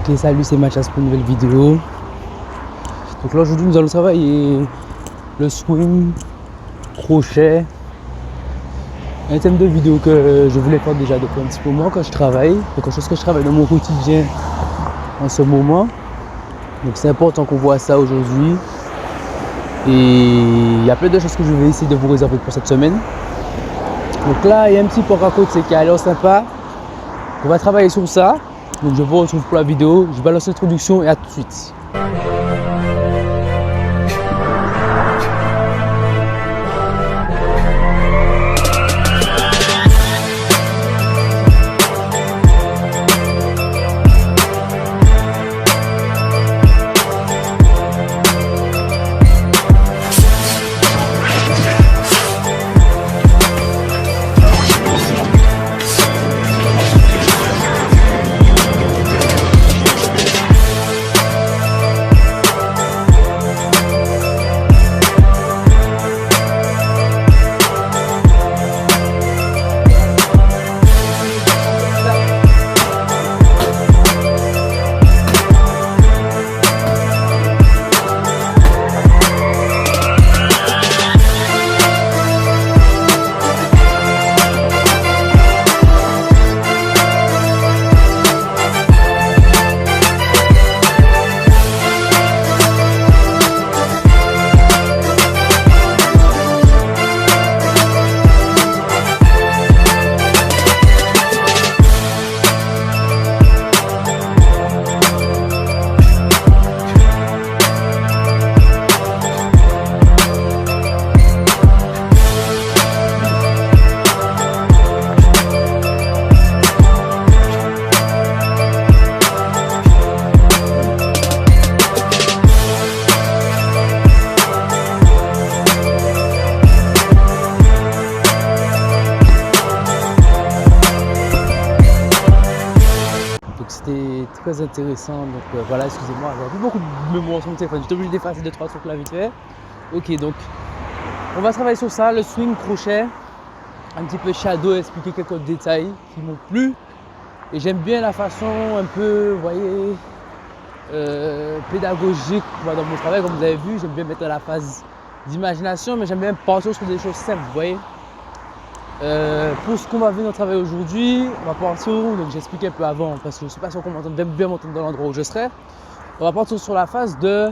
Ok, salut, c'est Mathias pour une nouvelle vidéo. Donc là aujourd'hui nous allons travailler le swing, crochet. Un thème de vidéo que je voulais faire déjà depuis un petit moment quand je travaille. Quelque chose que je travaille dans mon quotidien en ce moment. Donc c'est important qu'on voit ça aujourd'hui. Et il y a plein de choses que je vais essayer de vous réserver pour cette semaine. Donc là il y a un petit point à côté qui a l'air sympa. On va travailler sur ça. Donc je vous retrouve pour la vidéo. Je balance l'introduction et à tout de suite. C'était très intéressant, donc voilà, excusez-moi, j'avais beaucoup de mémoire sur mon téléphone, j'étais obligé d'effacer 2-3 trucs là vite fait. Ok, donc on va travailler sur ça, le swing, crochet, un petit peu shadow, expliquer quelques détails qui m'ont plu. Et j'aime bien la façon un peu, vous voyez, pédagogique dans mon travail, comme vous avez vu. J'aime bien mettre la phase d'imagination, mais j'aime bien partir sur des choses simples, vous voyez. Pour ce qu'on va venir travailler aujourd'hui, on va partir, donc j'expliquais un peu avant parce que je ne suis pas sûr qu'on m'entende bien m'entendre dans l'endroit où je serai. On va partir sur la phase de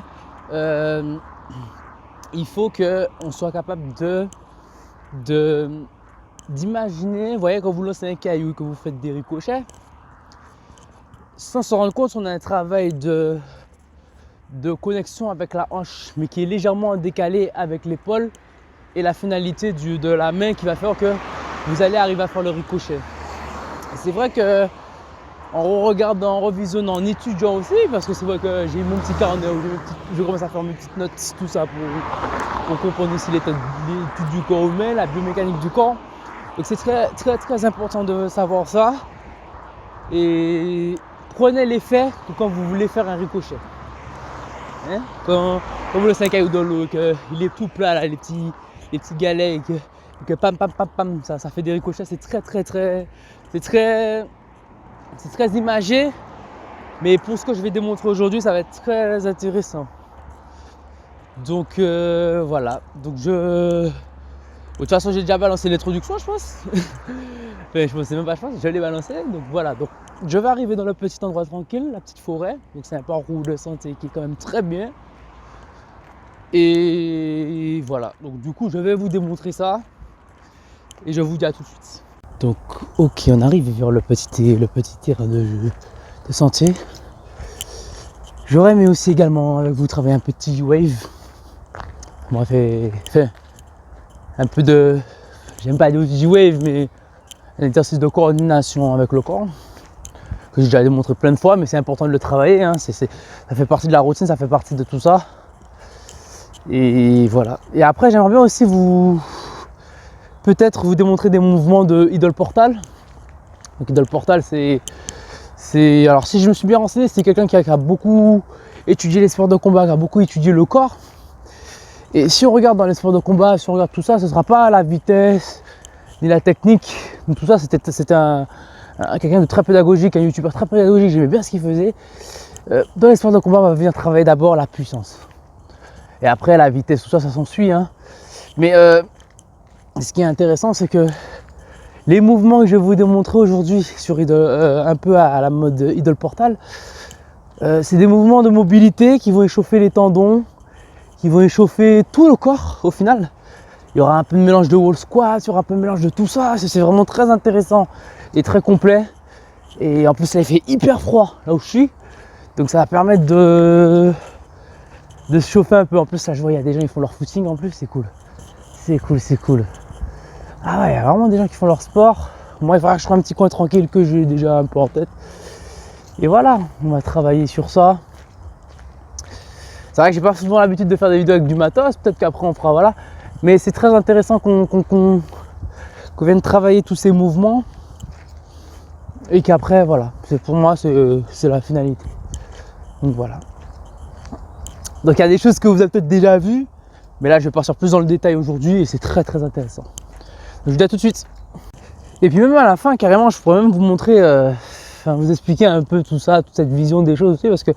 il faut qu'on soit capable d'imaginer, vous voyez, quand vous lancez un caillou, que vous faites des ricochets, sans se rendre compte, on a un travail de connexion avec la hanche, mais qui est légèrement décalé avec l'épaule et la finalité de la main qui va faire que vous allez arriver à faire le ricochet. C'est vrai que en regardant, en revisionnant, en étudiant aussi, parce que c'est vrai que j'ai mon petit carnet où je commence à faire mes petites notes, tout ça pour comprendre aussi l'étude du corps humain, la biomécanique du corps. Donc c'est très important de savoir ça. Et prenez l'effet que quand vous voulez faire un ricochet. Hein? Quand vous lancez un caillou dans l'eau, qu'il est tout plat, là, les petits galets, que pam pam pam pam, ça fait des ricochets, c'est très imagé, mais pour ce que je vais démontrer aujourd'hui, ça va être très intéressant. Donc voilà, donc de toute façon j'ai déjà balancé l'introduction, je pense. Enfin, je l'ai balancé, donc voilà. Donc je vais arriver dans le petit endroit tranquille, la petite forêt, donc c'est un parcours de santé qui est quand même très bien. Et voilà, donc du coup je vais vous démontrer ça et je vous dis à tout de suite. Donc ok, on arrive vers le petit terrain de sentier. J'aurais aimé aussi également avec vous travailler un petit G-Wave. Moi fait un peu de, j'aime pas dire G-Wave, mais un exercice de coordination avec le corps que j'ai déjà démontré plein de fois, mais c'est important de le travailler, hein. Ça fait partie de la routine, ça fait partie de tout ça. Et voilà. Et après, j'aimerais bien aussi peut-être vous démontrer des mouvements de Idol Portal. Donc Idol Portal, alors si je me suis bien renseigné, c'est quelqu'un qui a beaucoup étudié les sports de combat, qui a beaucoup étudié le corps. Et si on regarde dans les sports de combat, si on regarde tout ça, ce ne sera pas la vitesse ni la technique. Donc tout ça, c'était un quelqu'un de très pédagogique, un youtubeur très pédagogique, j'aimais bien ce qu'il faisait. Dans les sports de combat, on va venir travailler d'abord la puissance. Et après la vitesse, tout ça, ça s'ensuit. Hein. Mais ce qui est intéressant, c'est que les mouvements que je vais vous démontrer aujourd'hui sur un peu à la mode Idol Portal, c'est des mouvements de mobilité qui vont échauffer les tendons, qui vont échauffer tout le corps au final. Il y aura un peu de mélange de wall squat, il y aura un peu de mélange de tout ça. C'est vraiment très intéressant et très complet. Et en plus, là, il fait hyper froid là où je suis. Donc ça va permettre de se chauffer un peu. En plus, là, je vois, il y a des gens qui font leur footing en plus. C'est cool. C'est cool, c'est cool. Ah ouais, il y a vraiment des gens qui font leur sport. Moi, il faudra que je trouve un petit coin tranquille que j'ai déjà un peu en tête. Et voilà, on va travailler sur ça. C'est vrai que j'ai pas souvent l'habitude de faire des vidéos avec du matos. Peut-être qu'après, on fera, voilà. Mais c'est très intéressant qu'on vienne travailler tous ces mouvements. Et qu'après, voilà, pour moi, c'est la finalité. Donc voilà. Donc il y a des choses que vous avez peut-être déjà vues. Mais là, je vais partir plus dans le détail aujourd'hui et c'est très très intéressant. Donc, je vous dis à tout de suite. Et puis même à la fin, carrément, je pourrais même vous montrer, vous expliquer un peu tout ça, toute cette vision des choses aussi, parce que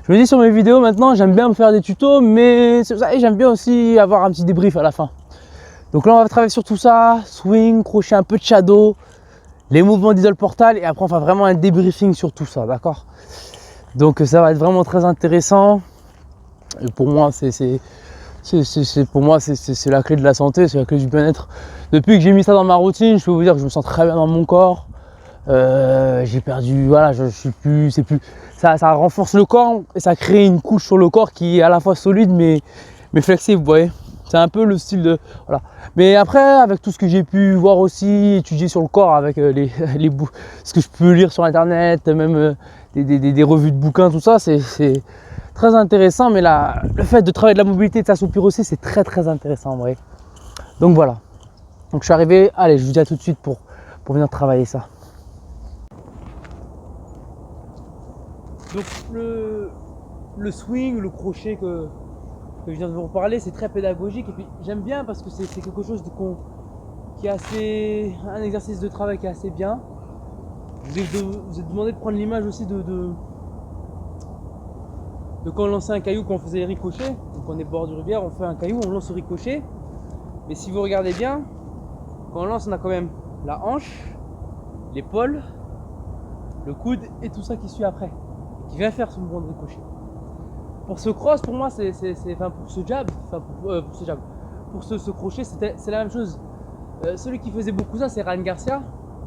je me dis sur mes vidéos maintenant, j'aime bien me faire des tutos, mais j'aime bien aussi avoir un petit débrief à la fin. Donc là, on va travailler sur tout ça, swing, crochet, un peu de shadow, les mouvements d'Idol Portal, et après on va vraiment un débriefing sur tout ça, d'accord? Donc ça va être vraiment très intéressant. Et pour moi, c'est la clé de la santé, c'est la clé du bien-être. Depuis que j'ai mis ça dans ma routine, je peux vous dire que je me sens très bien dans mon corps. J'ai perdu, voilà, je suis plus, ça renforce le corps et ça crée une couche sur le corps qui est à la fois solide mais flexible, vous voyez. C'est un peu le style de, voilà. Mais après, avec tout ce que j'ai pu voir aussi, étudier sur le corps, avec ce que je peux lire sur internet, même des revues de bouquins, tout ça, c'est très intéressant. Mais le fait de travailler de la mobilité et de s'assouplir aussi, c'est très très intéressant, vous voyez. Donc voilà. Donc je suis arrivé, allez, je vous dis à tout de suite pour venir travailler ça. Donc le swing, le crochet que je viens de vous reparler, c'est très pédagogique et puis j'aime bien parce que c'est quelque chose qui est assez, un exercice de travail qui est assez bien. Je vous ai demandé de prendre l'image aussi de quand on lançait un caillou, quand on faisait les ricochets. Donc on est bord de rivière, on fait un caillou, on lance au ricochet. Mais si vous regardez bien, quand on lance, on a quand même la hanche, l'épaule, le coude et tout ça qui suit après, qui vient faire ce mouvement de ricochet. Pour ce cross, pour moi, pour ce jab, pour ce crochet, c'est la même chose. Celui qui faisait beaucoup ça, c'est Ryan Garcia.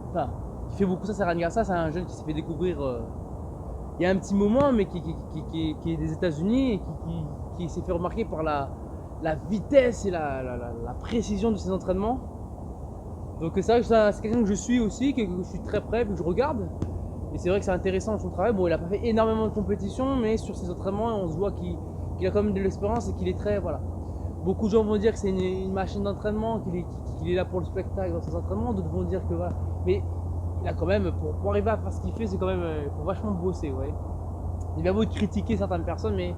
Enfin, qui fait beaucoup ça, c'est Ryan Garcia. C'est un jeune qui s'est fait découvrir il y a un petit moment, mais qui est des États-Unis et qui s'est fait remarquer par la vitesse et la précision de ses entraînements. Donc c'est vrai que c'est quelqu'un que je suis aussi, que je suis très près, que je regarde. Et c'est vrai que c'est intéressant son travail. Bon, il n'a pas fait énormément de compétitions, mais sur ses entraînements, on se voit qu'il a quand même de l'expérience et qu'il est très, voilà. Beaucoup de gens vont dire que c'est une machine d'entraînement, qu'il est là pour le spectacle dans ses entraînements. D'autres vont dire que voilà. Mais il a quand même, pour arriver à faire ce qu'il fait, c'est quand même, il faut vachement bosser, ouais. Il est bien beau de critiquer certaines personnes, mais il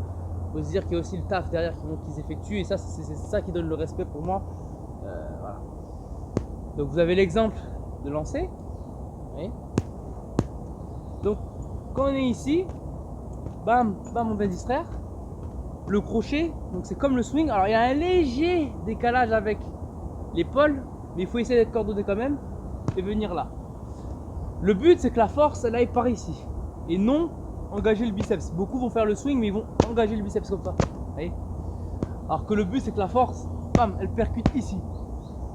faut se dire qu'il y a aussi le taf derrière qu'ils s'effectuent. Et ça, c'est ça qui donne le respect pour moi. Voilà. Donc vous avez l'exemple de lancer. Oui. Donc quand on est ici, bam, bam, on vient distraire. Le crochet, donc c'est comme le swing. Alors il y a un léger décalage avec l'épaule, mais il faut essayer d'être coordonné quand même et venir là. Le but c'est que la force elle aille par ici et non engager le biceps. Beaucoup vont faire le swing mais ils vont engager le biceps comme ça. Vous voyez. Alors que le but c'est que la force, bam, elle percute ici.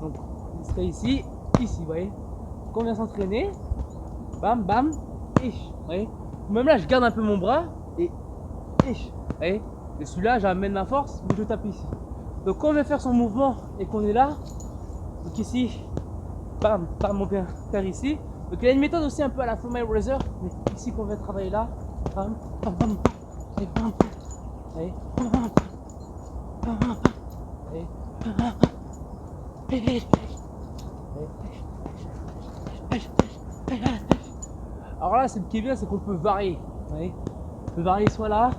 Donc il serait ici, ici, vous voyez. Quand on vient s'entraîner, bam, bam, ish, vous voyez. Même là je garde un peu mon bras et ish, vous voyez. Et celui-là j'amène ma force, mais je tape ici. Donc quand on vient faire son mouvement et qu'on est là, donc ici, bam, bam, on vient faire ici. Donc il y a une méthode aussi un peu à la Flow My Razor, mais ici qu'on vient travailler là, bam, bam, bam, et bam, et bam, bam, bam, et alors là, ce qui est bien, c'est qu'on peut varier. Vous voyez, on peut varier soit là,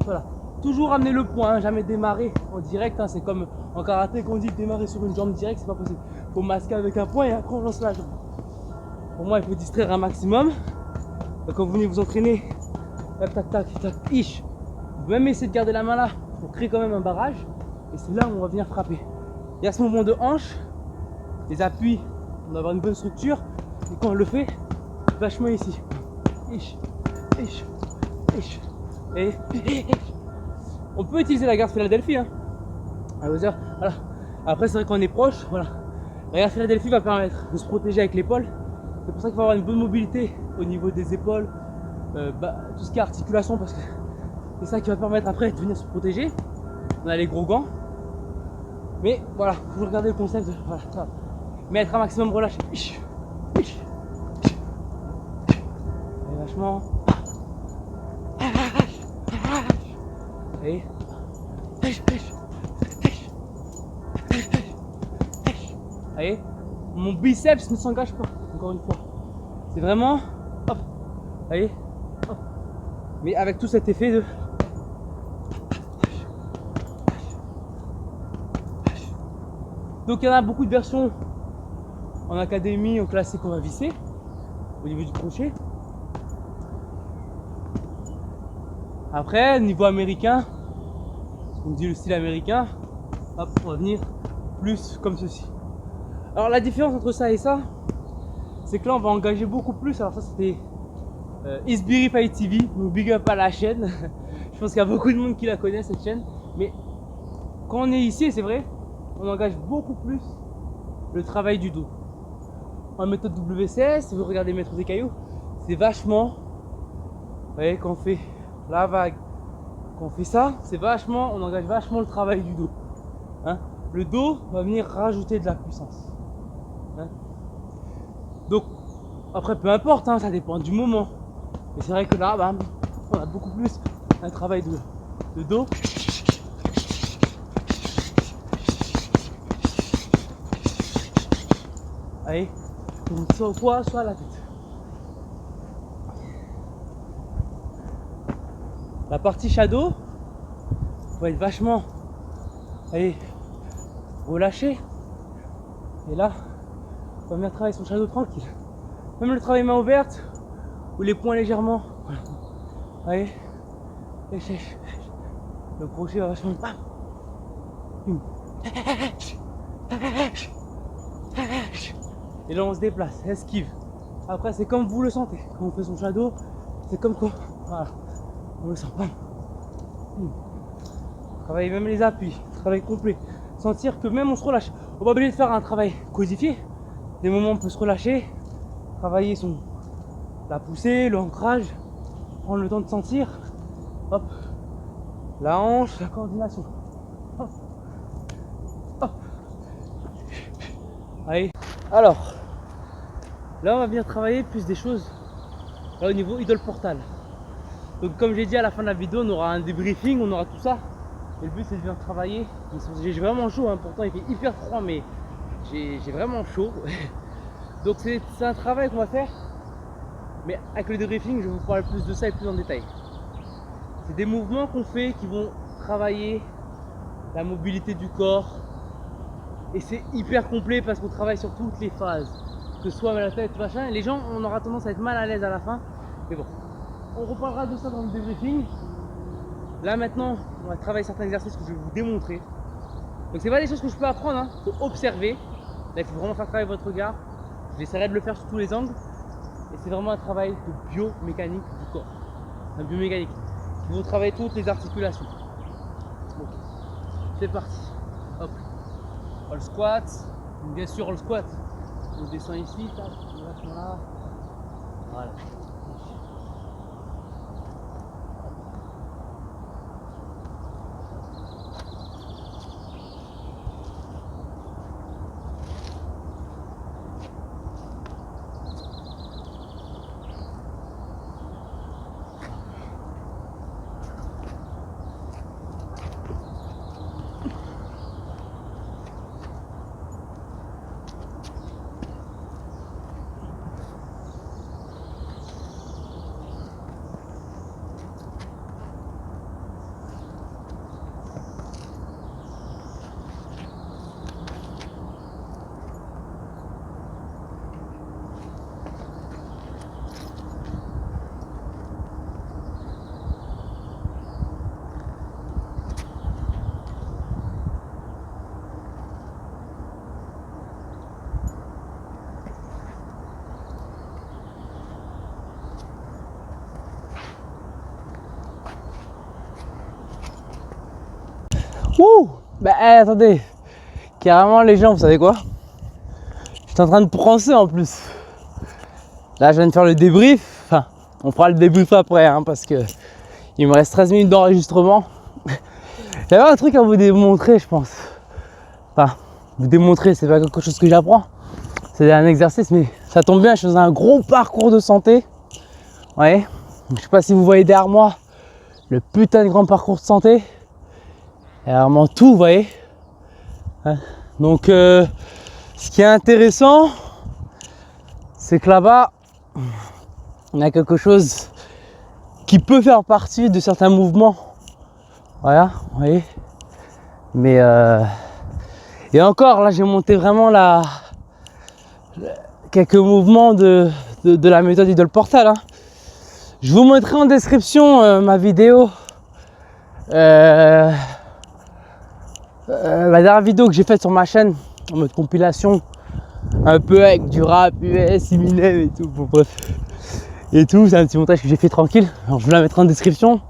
soit là. Toujours amener le point, hein, jamais démarrer en direct. Hein, c'est comme en karaté qu'on dit démarrer sur une jambe directe, c'est pas possible. Faut masquer avec un point et après on lance la jambe. Pour moi, il faut distraire un maximum. Donc, quand vous venez vous entraîner, tac, tac, tac, tac, ish. Vous pouvez même essayer de garder la main là pour créer quand même un barrage. Et c'est là où on va venir frapper. Il y a ce mouvement de hanche, les appuis, on va avoir une bonne structure. Et quand on le fait, vachement ici. Ish, ish, ish. Et on peut utiliser la garde Philadelphie. Hein. À vos heures. Voilà. Après, c'est vrai qu'on est proche. Voilà. La garde Philadelphie va permettre de se protéger avec l'épaule. C'est pour ça qu'il faut avoir une bonne mobilité au niveau des épaules, tout ce qui est articulation, parce que c'est ça qui va permettre après de venir se protéger. On a les gros gants. Mais voilà, il faut regarder le concept de voilà, ça. Mais être un maximum relâché. Et vachement. Et. Allez, mon biceps ne s'engage pas, encore une fois. C'est vraiment. Hop. Allez. Hop. Mais avec tout cet effet de. Donc il y en a beaucoup de versions en académie, en classique, on va visser au niveau du crochet. Après, niveau américain, on dit le style américain, hop, on va venir plus comme ceci. Alors la différence entre ça et ça, c'est que là on va engager beaucoup plus. Alors ça c'était Isbiri Fight TV, donc big up à la chaîne. Je pense qu'il y a beaucoup de monde qui la connaît cette chaîne. Mais quand on est ici, c'est vrai, on engage beaucoup plus le travail du dos. En méthode WCS, si vous regardez Maître des cailloux, c'est vachement, vous voyez, quand on fait la vague, quand on fait ça, c'est vachement, on engage vachement le travail du dos. Hein, le dos va venir rajouter de la puissance. Hein, donc, après, peu importe, hein, ça dépend du moment. Mais c'est vrai que là, bah, on a beaucoup plus un travail de dos. Allez, donc soit au poids, soit à la tête. La partie shadow va être vachement, allez, relâché. Et là, on va venir travailler son shadow tranquille. Même le travail main ouverte ou les poings légèrement. Voilà. Allez, le crochet va vachement. Et là on se déplace, esquive. Après c'est comme vous le sentez. Quand on fait son shadow, c'est comme quoi. Voilà. On le sent pas. Travailler même les appuis, travail complet. Sentir que même on se relâche. On va obligé de faire un travail codifié. Des moments on peut se relâcher, travailler la poussée, l'ancrage, prendre le temps de sentir. Hop. La hanche, la coordination. Hop. Hop. Allez. Alors, là on va venir travailler plus des choses là, au niveau idole portal. Donc comme j'ai dit à la fin de la vidéo, on aura un débriefing, on aura tout ça. Et le but c'est de venir travailler. J'ai vraiment chaud, hein. Pourtant il fait hyper froid, mais j'ai vraiment chaud. Donc c'est un travail qu'on va faire. Mais avec le débriefing, je vais vous parler plus de ça et plus en détail. C'est des mouvements qu'on fait qui vont travailler la mobilité du corps. Et c'est hyper complet parce qu'on travaille sur toutes les phases. Que ce soit la tête, machin. Et les gens, on aura tendance à être mal à l'aise à la fin. Mais bon, on reparlera de ça dans le débriefing. Là maintenant, on va travailler certains exercices que je vais vous démontrer. Donc c'est pas des choses que je peux apprendre, hein. Il faut observer. Là il faut vraiment faire travailler votre regard. J'essaierai de le faire sur tous les angles. Et c'est vraiment un travail de biomécanique du corps. Un biomécanique. Ils vont travailler toutes les articulations. Bon, c'est parti. Hop. Le squat. Donc bien sûr le squat. On descend ici, tac, on va là. Voilà. Wouh. Bah attendez, carrément les gens, vous savez quoi? J'étais en train de proncer en plus. Là, je viens de faire le débrief. Enfin, on fera le débrief après, hein, parce que il me reste 13 minutes d'enregistrement. J'avais un truc à vous démontrer, je pense. Enfin, vous démontrer, c'est pas quelque chose que j'apprends. C'est un exercice, mais ça tombe bien, je faisais un gros parcours de santé. Ouais. Je sais pas si vous voyez derrière moi le putain de grand parcours de santé. Il y a vraiment tout, vous voyez. Donc, ce qui est intéressant, c'est que là-bas, on a quelque chose qui peut faire partie de certains mouvements. Voilà, vous voyez. Mais et encore, là, j'ai monté vraiment quelques mouvements de la méthode Idol Portal. Hein. Je vous mettrai en description ma vidéo. La dernière vidéo que j'ai faite sur ma chaîne en mode compilation, un peu avec du rap, US, Eminem et tout, bon, bref. Et tout, c'est un petit montage que j'ai fait tranquille. Alors je vous la mettrai en description.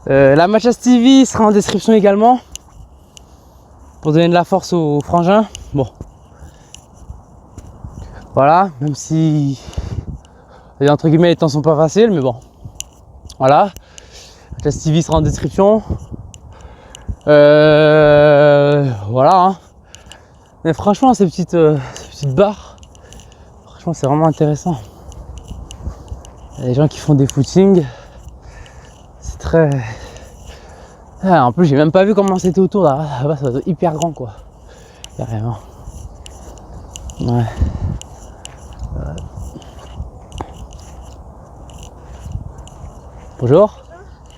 La Matchas TV sera en description également pour donner de la force aux frangins. Bon, voilà, même si entre guillemets les temps sont pas faciles, mais bon, voilà. Matchas TV sera en description. Voilà. Hein. Mais franchement, ces petites barres, franchement, c'est vraiment intéressant. Il y a des gens qui font des footings. C'est très. Ah, en plus, j'ai même pas vu comment c'était autour là. Là-bas, ça doit être hyper grand quoi. Carrément. Ouais. Bonjour.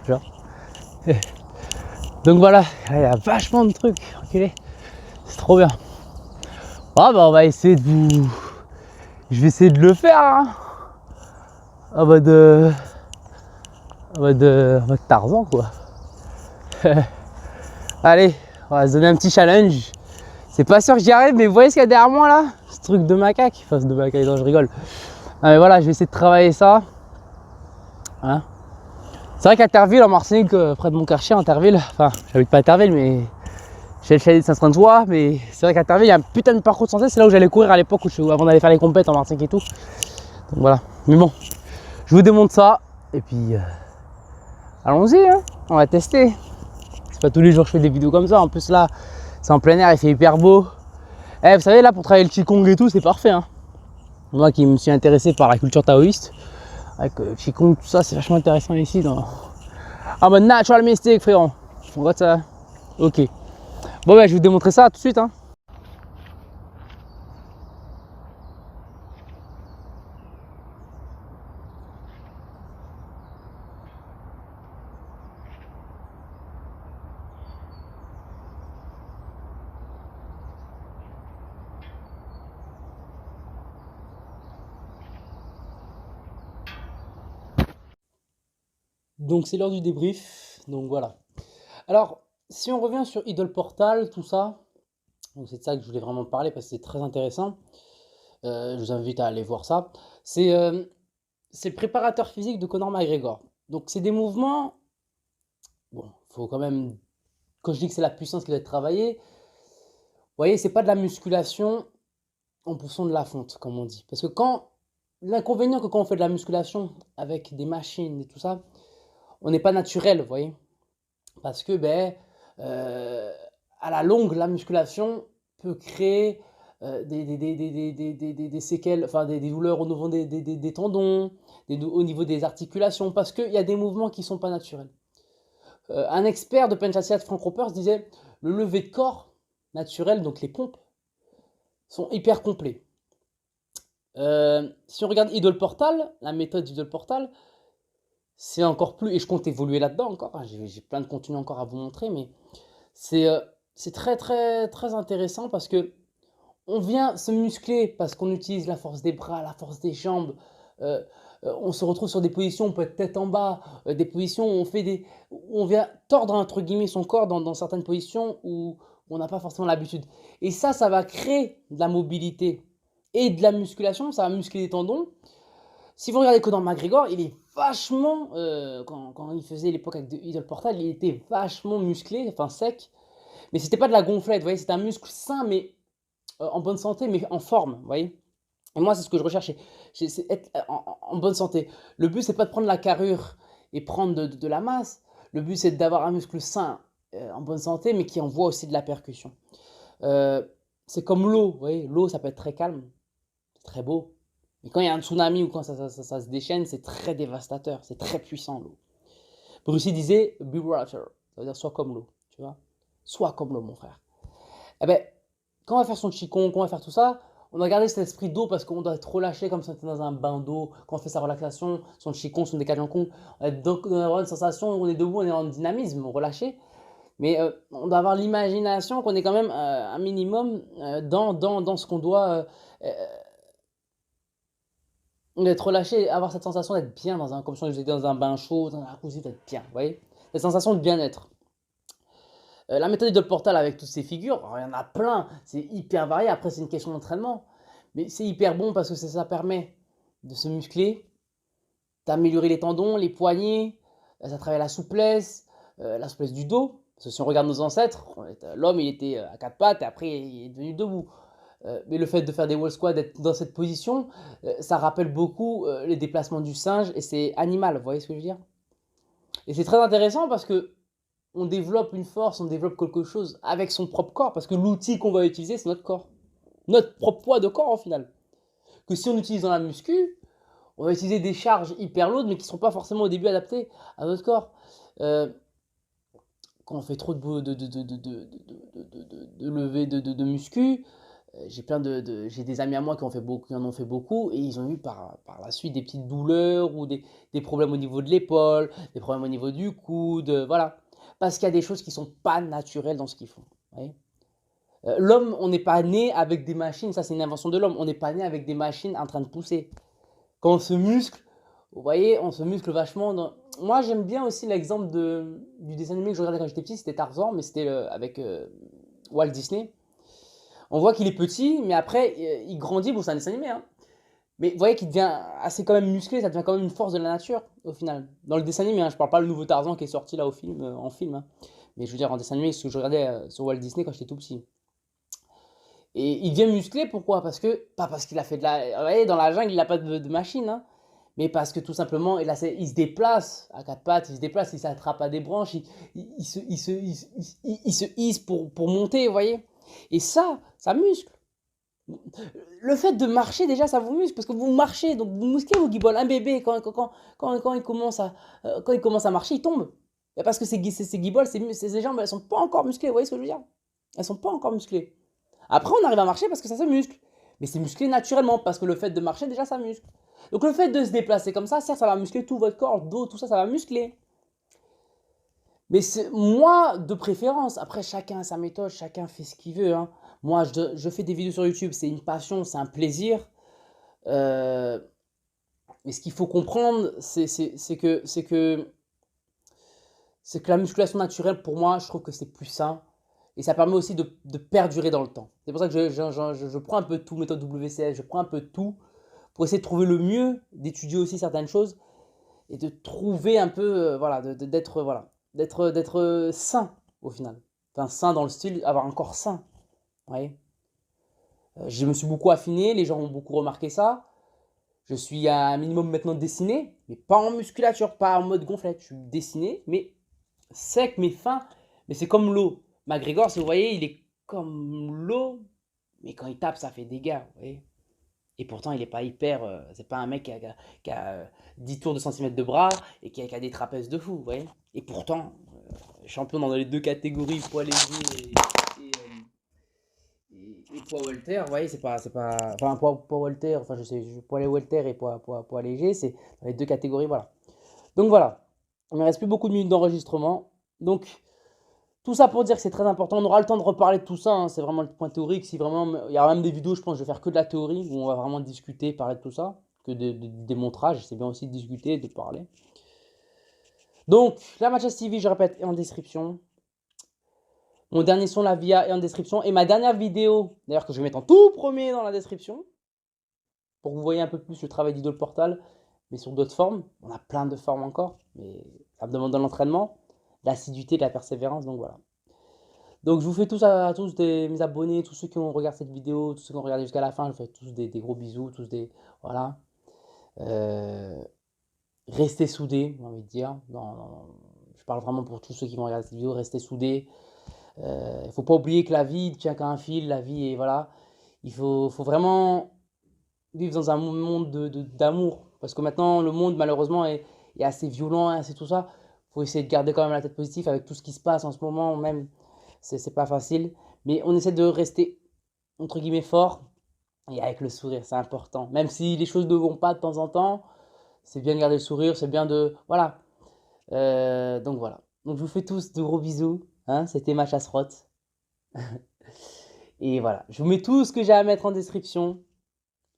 Bonjour. Donc voilà, il y a vachement de trucs. Enculé. C'est trop bien. Ah bah on va essayer de vous. Je vais essayer de le faire. Hein. En mode Tarzan quoi. Allez, on va se donner un petit challenge. C'est pas sûr que j'y arrive, mais vous voyez ce qu'il y a derrière moi là? Ce truc de macaque. Enfin, ce de macaque, non, je rigole. Non, mais voilà, je vais essayer de travailler ça. Hein, c'est vrai qu'à Terville, en Martinique, près de mon quartier, en Terville, enfin, j'habite pas à Terville, mais j'ai le chalet de Saint-François, mais c'est vrai qu'à Terville, il y a un putain de parcours de santé. C'est là où j'allais courir à l'époque, avant d'aller faire les compètes en Martinique et tout. Donc voilà. Mais bon, je vous démontre ça. Et puis, allons-y, hein. On va tester. C'est pas tous les jours que je fais des vidéos comme ça. En plus, là, c'est en plein air, il fait hyper beau. Vous savez, là, pour travailler le Qigong et tout, c'est parfait. Hein. Moi qui me suis intéressé par la culture taoïste, avec Qigong, tout ça, c'est vachement intéressant ici. En mode natural mystique, frérot. On voit ça. Ok. Bon, ben, je vais vous démontrer ça tout de suite. Hein. Donc, c'est l'heure du débrief. Donc, voilà. Alors, si on revient sur Idol Portal, tout ça, donc c'est de ça que je voulais vraiment parler parce que c'est très intéressant. Je vous invite à aller voir ça. C'est le préparateur physique de Conor McGregor. Donc, c'est des mouvements. Bon, faut quand même. Quand je dis que c'est la puissance qui doit être travaillée, vous voyez, c'est pas de la musculation en poussant de la fonte, comme on dit. Parce que l'inconvénient que quand on fait de la musculation avec des machines et tout ça, on n'est pas naturel, vous voyez. Parce que, à la longue, la musculation peut créer des séquelles, enfin des douleurs au niveau des tendons, au niveau des articulations, parce qu'il y a des mouvements qui ne sont pas naturels. Un expert de Penchassiat, Frank Ropers, disait le lever de corps naturel, donc les pompes, sont hyper complets. Si on regarde Idol Portal, la méthode Idol Portal, c'est encore plus, et je compte évoluer là-dedans encore, hein, j'ai plein de contenu encore à vous montrer, mais c'est très très très intéressant parce que on vient se muscler parce qu'on utilise la force des bras, la force des jambes, on se retrouve sur des positions, on peut être tête en bas, des positions où on vient tordre entre guillemets son corps dans certaines positions où on n'a pas forcément l'habitude. Et ça va créer de la mobilité et de la musculation, ça va muscler les tendons. Si vous regardez Conor McGregor, il est vachement, quand il faisait l'époque avec Idol Portal, il était vachement musclé, enfin sec, mais c'était pas de la gonflette, vous voyez, c'était un muscle sain, mais en bonne santé, mais en forme, vous voyez. Et moi, c'est ce que je recherche, c'est être en bonne santé. Le but, c'est pas de prendre la carrure et prendre de la masse. Le but, c'est d'avoir un muscle sain, en bonne santé, mais qui envoie aussi de la percussion. Euh, c'est comme l'eau, vous voyez, l'eau, ça peut être très calme, c'est très beau. Mais quand il y a un tsunami ou quand ça se déchaîne, c'est très dévastateur, c'est très puissant l'eau. Bruce Lee disait be water, ça veut dire sois comme l'eau, tu vois. Sois comme l'eau, mon frère. Eh ben, quand on va faire son qigong, quand on va faire tout ça, on doit garder cet esprit d'eau parce qu'on doit être relâché comme si on était dans un bain d'eau. Quand on fait sa relaxation, son qigong, son décadjon, on doit avoir une sensation où on est debout, on est en dynamisme, relâché. Mais on doit avoir l'imagination qu'on est quand même un minimum dans ce qu'on doit être relâché, avoir cette sensation d'être bien comme si on était dans un bain chaud, dans un jacuzzi, d'être bien, vous voyez. Cette sensation de bien-être. La méthode de Portal avec toutes ces figures, alors, il y en a plein, c'est hyper varié, après c'est une question d'entraînement. Mais c'est hyper bon parce que ça permet de se muscler, d'améliorer les tendons, les poignets, ça travaille la souplesse du dos. Parce que si on regarde nos ancêtres, l'homme il était à quatre pattes et après il est devenu debout. Mais le fait de faire des wall squats, d'être dans cette position, ça rappelle beaucoup les déplacements du singe et c'est animal, vous voyez ce que je veux dire? Et c'est très intéressant parce que on développe une force, on développe quelque chose avec son propre corps parce que l'outil qu'on va utiliser, c'est notre corps. Notre propre poids de corps au final. Que si on utilise dans la muscu, on va utiliser des charges hyper lourdes mais qui ne sont pas forcément au début adaptées à notre corps. Quand on fait trop de levées de muscu, j'ai des amis à moi qui en ont fait beaucoup et ils ont eu par la suite des petites douleurs ou des problèmes au niveau de l'épaule, des problèmes au niveau du coude, voilà. Parce qu'il y a des choses qui ne sont pas naturelles dans ce qu'ils font. L'homme, on n'est pas né avec des machines, ça c'est une invention de l'homme, on n'est pas né avec des machines en train de pousser. Quand on se muscle, vous voyez, on se muscle vachement. Moi j'aime bien aussi l'exemple du dessin animé que je regardais quand j'étais petit, c'était Tarzan, mais c'était avec Walt Disney. On voit qu'il est petit, mais après, il grandit. Bon, c'est un dessin animé, hein. Mais vous voyez qu'il devient assez quand même musclé, ça devient quand même une force de la nature, au final. Dans le dessin animé, hein, je parle pas le nouveau Tarzan qui est sorti là en film. Hein. Mais je veux dire, en dessin animé, ce que je regardais sur Walt Disney quand j'étais tout petit. Et il devient musclé, pourquoi? Pas parce qu'il a fait de la. Vous voyez, dans la jungle, il n'a pas de machine, hein. Mais parce que tout simplement, il se déplace à quatre pattes, il se déplace, il s'attrape à des branches, il se hisse pour monter, vous voyez. Et ça muscle. Le fait de marcher, déjà, ça vous muscle, parce que vous marchez, donc vous musclez vos guiboles. Un bébé, quand quand il commence à marcher, il tombe. Et parce que ses guiboles, ses jambes, elles sont pas encore musclées, vous voyez ce que je veux dire? Elles sont pas encore musclées. Après, on arrive à marcher parce que ça se muscle. Mais c'est musclé naturellement, parce que le fait de marcher, déjà, ça muscle. Donc le fait de se déplacer comme ça, certes, ça va muscler tout votre corps, dos, tout ça, ça va muscler. Mais c'est moi, de préférence, après chacun a sa méthode, chacun fait ce qu'il veut. Hein. Moi, je fais des vidéos sur YouTube, c'est une passion, c'est un plaisir. Euh, mais ce qu'il faut comprendre, c'est que la musculation naturelle, pour moi, je trouve que c'est plus sain. Et ça permet aussi de perdurer dans le temps. C'est pour ça que je prends un peu de tout, méthode WCS, je prends un peu de tout pour essayer de trouver le mieux, d'étudier aussi certaines choses et de trouver un peu, voilà, d'être sain au final. Enfin, sain dans le style, avoir un corps sain. Vous voyez. Je me suis beaucoup affiné, les gens ont beaucoup remarqué ça. Je suis à un minimum maintenant dessiné, mais pas en musculature, pas en mode gonflette. Je suis dessiné, mais sec, mais fin. Mais c'est comme l'eau. McGregor, si vous voyez, il est comme l'eau, mais quand il tape, ça fait des dégâts. Vous voyez. Et pourtant, il n'est pas hyper. C'est pas un mec qui a 10 tours de centimètres de bras et qui a des trapèzes de fou, vous voyez. Et pourtant, champion dans les deux catégories, poids léger et poids welter, vous voyez, c'est pas. Enfin, poids welter, enfin, je sais, poids welter et poids léger, c'est dans les deux catégories, voilà. Donc voilà, il ne me reste plus beaucoup de minutes d'enregistrement. Donc, tout ça pour dire que c'est très important. On aura le temps de reparler de tout ça. Hein. C'est vraiment le point théorique. Si vraiment, il y aura même des vidéos, je pense, je vais faire que de la théorie où on va vraiment discuter, parler de tout ça, que du démontrage. C'est bien aussi de discuter, de parler. Donc, la Matchas TV, je répète, est en description. Mon dernier son, la VIA, est en description. Et ma dernière vidéo, d'ailleurs, que je vais mettre en tout premier dans la description, pour que vous voyez un peu plus le travail d'Idol Portal, mais sur d'autres formes. On a plein de formes encore, mais ça me demande de l'entraînement, de l'assiduité, de la persévérance, donc voilà. Donc je vous fais tous à tous mes abonnés, tous ceux qui ont regardé cette vidéo, tous ceux qui ont regardé jusqu'à la fin, je vous fais tous des gros bisous, tous des... Voilà. Restez soudés, j'ai envie de dire. Je parle vraiment pour tous ceux qui vont regarder cette vidéo, restez soudés. Il ne faut pas oublier que la vie ne tient qu'à un fil, la vie est... Voilà. Il faut vraiment vivre dans un monde d'amour. Parce que maintenant, le monde, malheureusement, est assez violent, assez tout ça. Il faut essayer de garder quand même la tête positive avec tout ce qui se passe en ce moment, même... C'est pas facile, mais on essaie de rester, entre guillemets, fort et avec le sourire, c'est important. Même si les choses ne vont pas de temps en temps, c'est bien de garder le sourire, c'est bien de... Voilà. Donc voilà. Donc je vous fais tous de gros bisous. Hein, c'était ma chasse-rotte. Et voilà. Je vous mets tout ce que j'ai à mettre en description.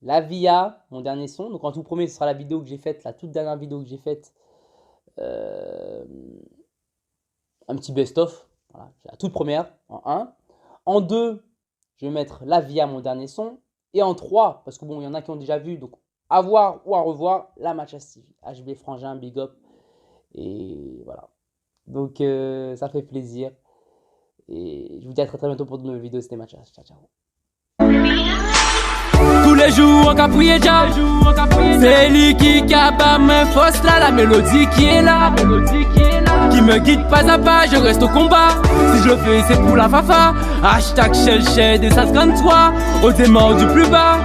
La VIA, mon dernier son. Donc en tout premier, ce sera la vidéo que j'ai faite, la toute dernière vidéo que j'ai faite. Un petit best-of. Voilà, la toute première, en 1. En 2, je vais mettre la VIA, mon dernier son. Et en 3, parce que bon, il y en a qui ont déjà vu, donc à voir ou à revoir, la Matchass TV. HB Frangin, big up. Et voilà. Donc ça fait plaisir. Et je vous dis à très bientôt pour de nouvelles vidéos. C'était Matchass. Ciao, ciao. Tous les jours on a prié Jah. C'est lui qui capable me force là, la mélodie qui est là, qui me guide pas à pas, je reste au combat. Si je le fais c'est pour la fafa. Hashtag Shell et ça se gagne toi, au démon du plus bas.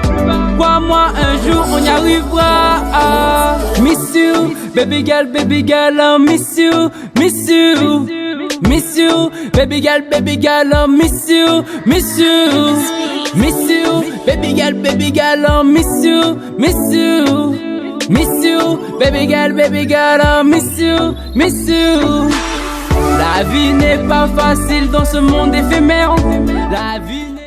Crois-moi un jour on y arrivera. Miss you, baby girl, I miss you, miss you, miss you, baby girl, I miss you, miss you, miss you, baby girl, I miss you, miss you, miss you, baby girl, I miss you, miss you. La vie n'est pas facile dans ce monde éphémère. La vie n'est